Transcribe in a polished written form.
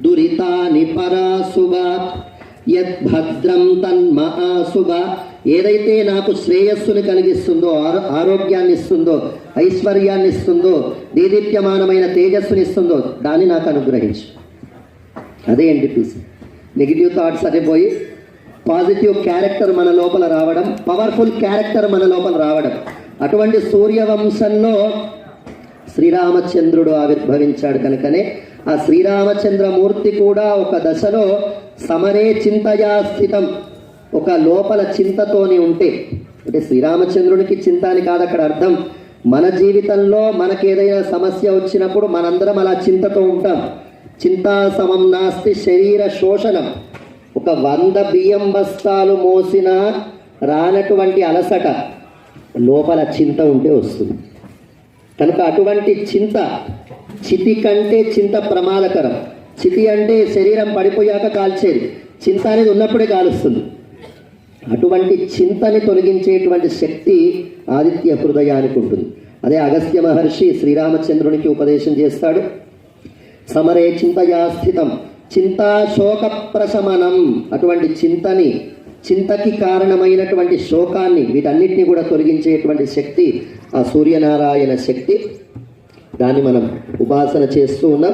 దురితాని పరాశుభాత్ యద్భద్రం తన్మహాశుభ. ఏదైతే నాకు శ్రేయస్సుని కలిగిస్తుందో, ఆరోగ్యాన్ని ఇస్తుందో, ఐశ్వర్యాన్ని ఇస్తుందో, దేదీప్యమానమైన తేజస్సుని ఇస్తుందో దాన్ని నాకు అనుగ్రహించు. అదే ఎన్టీపీసీ. నెగిటివ్ థాట్స్ అదే పోయి పాజిటివ్ క్యారెక్టర్ మన లోపల రావడం, పవర్ఫుల్ క్యారెక్టర్ మన లోపల రావడం. అటువంటి సూర్యవంశంలో శ్రీరామచంద్రుడు ఆవిర్భవించాడు కనుకనే ఆ శ్రీరామచంద్రమూర్తి కూడా ఒక దశలో సమరే చింతయా స్థితం, ఒక లోపల చింతతోని ఉంటే, అంటే శ్రీరామచంద్రునికి చింత అని కాదు అక్కడ అర్థం. మన జీవితంలో మనకేదైనా సమస్య వచ్చినప్పుడు మనందరం అలా చింతతో ఉంటాం. చింతా సమం నాస్తి శరీర శోషణం. ఒక 100 బియ్యం బస్తాలు మోసినా రానటువంటి అలసట లోపల చింత ఉంటే వస్తుంది. కనుక అటువంటి చింత, చితి కంటే చింత ప్రమాదకరం. చితి అంటే శరీరం పడిపోయాక కాల్చేది, చింత అనేది ఉన్నప్పుడే కాలుస్తుంది. అటువంటి చింతని తొలగించేటువంటి శక్తి ఆదిత్య హృదయానికి ఉంటుంది. అదే అగస్త్య మహర్షి శ్రీరామచంద్రునికి ఉపదేశం చేస్తాడు. సమరే చింతయా స్థితం చింతా శోక ప్రశమనం. అటువంటి చింతని, చింతకి కారణమైనటువంటి శోకాన్ని, వీటన్నిటిని కూడా తొలగించేటువంటి శక్తి ఆ సూర్యనారాయణ శక్తి. దాన్ని మనం ఉపాసన చేస్తూ ఉన్నాం.